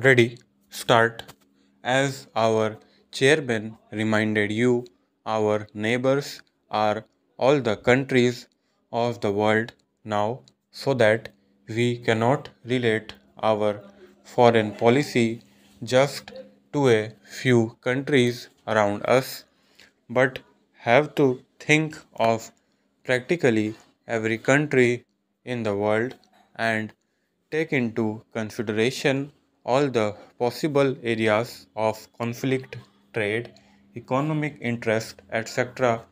Ready, start. As our chairman reminded you, our neighbors are all the countries of the world now, so that we cannot relate our foreign policy just to a few countries around us, but have to think of practically every country in the world and take into consideration all the possible areas of conflict, trade, economic interest, etc.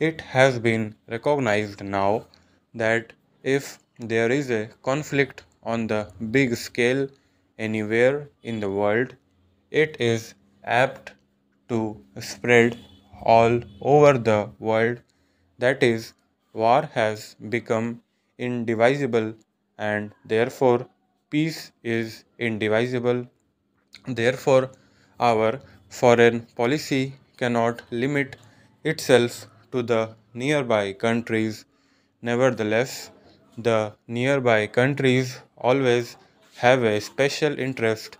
It has been recognized now that if there is a conflict on the big scale anywhere in the world, it is apt to spread all over the world. That is, war has become indivisible, and therefore peace is indivisible. Therefore, our foreign policy cannot limit itself to the nearby countries. Nevertheless, the nearby countries always have a special interest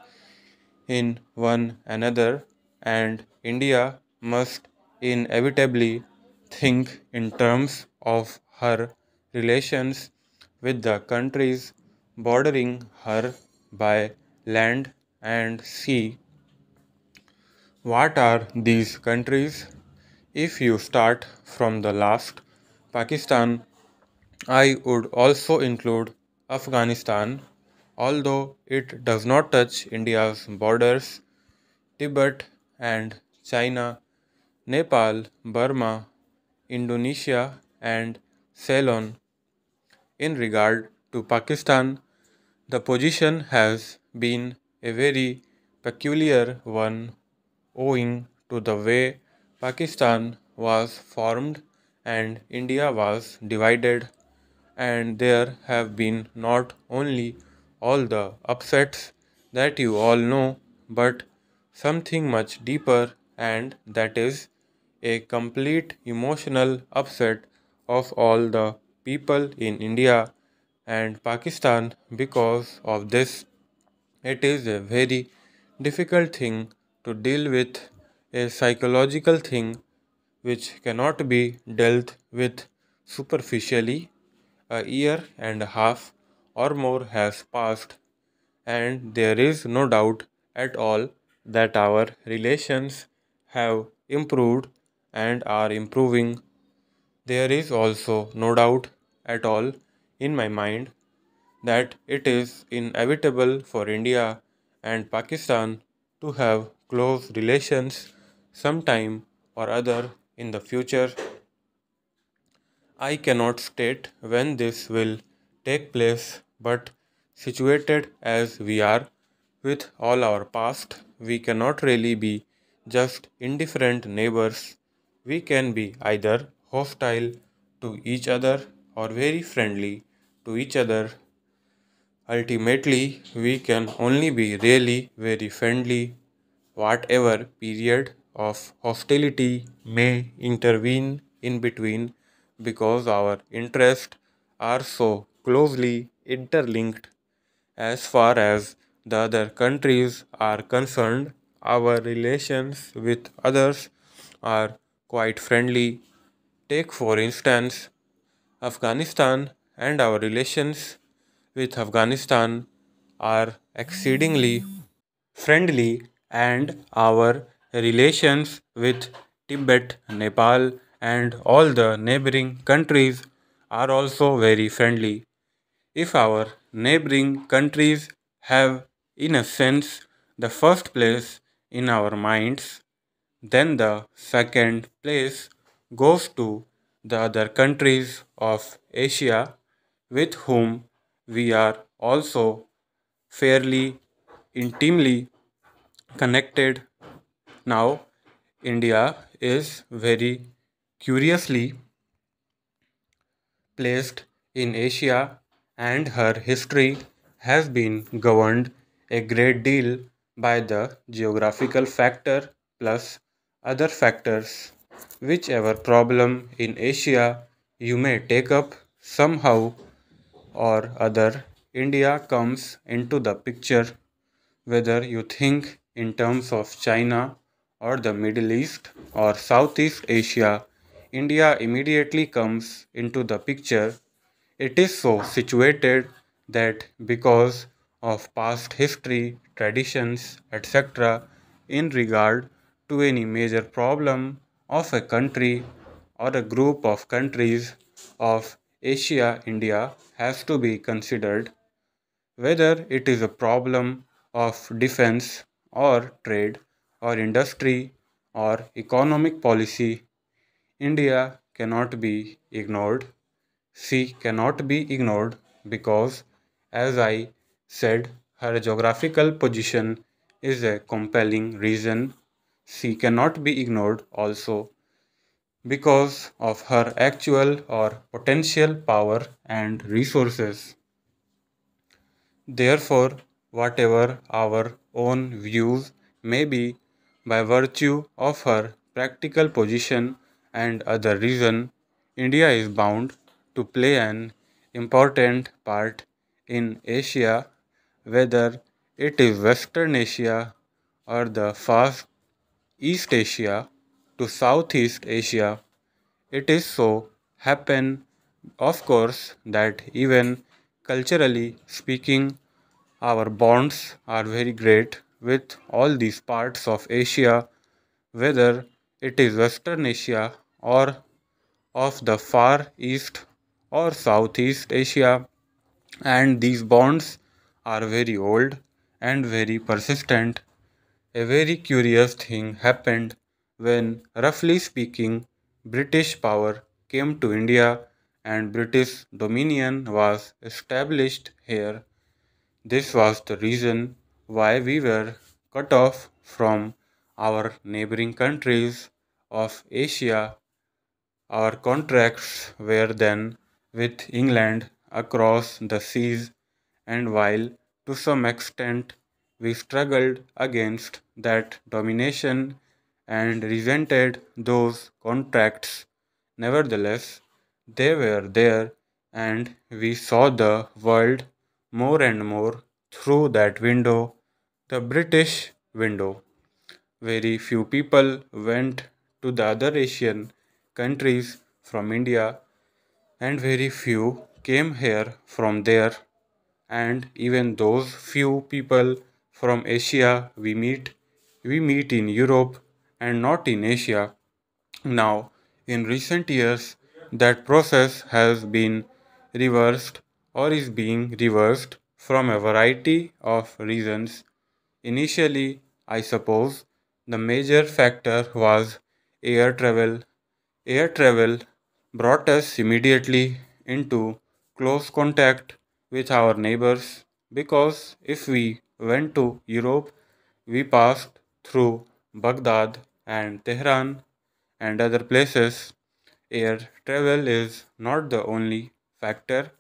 in one another, and India must inevitably think in terms of her relations with the countries bordering her by land and sea. What are these countries? If you start from the last, Pakistan, I would also include Afghanistan, although it does not touch India's borders. Tibet and China, Nepal, Burma, Indonesia, and Ceylon. In regard to Pakistan, the position has been a very peculiar one owing to the way Pakistan was formed and India was divided, and there have been not only all the upsets that you all know, but something much deeper, and that is a complete emotional upset of all the people in India and Pakistan. Because of this, it is a very difficult thing to deal with, a psychological thing which cannot be dealt with superficially. A year and a half or more has passed, and there is no doubt at all that our relations have improved and are improving. There is also no doubt at all in my mind that it is inevitable for India and Pakistan to have close relations sometime or other in the future. I cannot state when this will take place, but situated as we are with all our past, we cannot really be just indifferent neighbors. We can be either hostile to each other or very friendly to each other. Ultimately, we can only be really very friendly. Whatever period of hostility may intervene in between, because our interests are so closely interlinked. As far as the other countries are concerned, our relations with others are quite friendly. Take, for instance, Afghanistan, and our relations with Afghanistan are exceedingly friendly, and our relations with Tibet, Nepal, and all the neighboring countries are also very friendly. If our neighboring countries have, in a sense, the first place in our minds, then the second place goes to the other countries of Asia with whom we are also fairly intimately connected. Now, India is very curiously placed in Asia, and her history has been governed a great deal by the geographical factor plus other factors. Whichever problem in Asia you may take up, somehow or other, India comes into the picture. Whether you think in terms of China or the Middle East or Southeast Asia, India immediately comes into the picture. It is so situated that because of past history, traditions, etc., in regard to any major problem of a country or a group of countries of Asia, India has to be considered. Whether it is a problem of defense or trade or industry or economic policy, India cannot be ignored. She cannot be ignored because, as I said, her geographical position is a compelling reason. She cannot be ignored also because of her actual or potential power and resources. Therefore, whatever our own views may be, by virtue of her practical position and other reason, India is bound to play an important part in Asia, whether it is Western Asia or the far East Asia to Southeast Asia. It is so happen, of course, that even culturally speaking, our bonds are very great with all these parts of Asia, whether it is Western Asia or of the Far East or Southeast Asia, and these bonds are very old and very persistent. A very curious thing happened when, roughly speaking, British power came to India and British dominion was established here. This was the reason why we were cut off from our neighboring countries of Asia. Our contracts were then with England across the seas, and while to some extent we struggled against that domination and resented those contracts, nevertheless they were there, and we saw the world more and more through that window, the British window. Very few people went to the other Asian countries from India, and very few came here from there. And even those few people from Asia we meet in Europe and not in Asia. Now, in recent years, that process has been reversed or is being reversed from a variety of reasons. Initially, I suppose the major factor was air travel. Air travel brought us immediately into close contact with our neighbors because if we went to Europe, we passed through Baghdad and Tehran and other places. Air travel is not the only factor.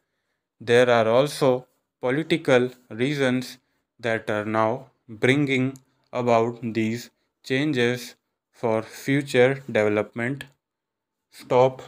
There are also political reasons that are now bringing about these changes for future development. Stop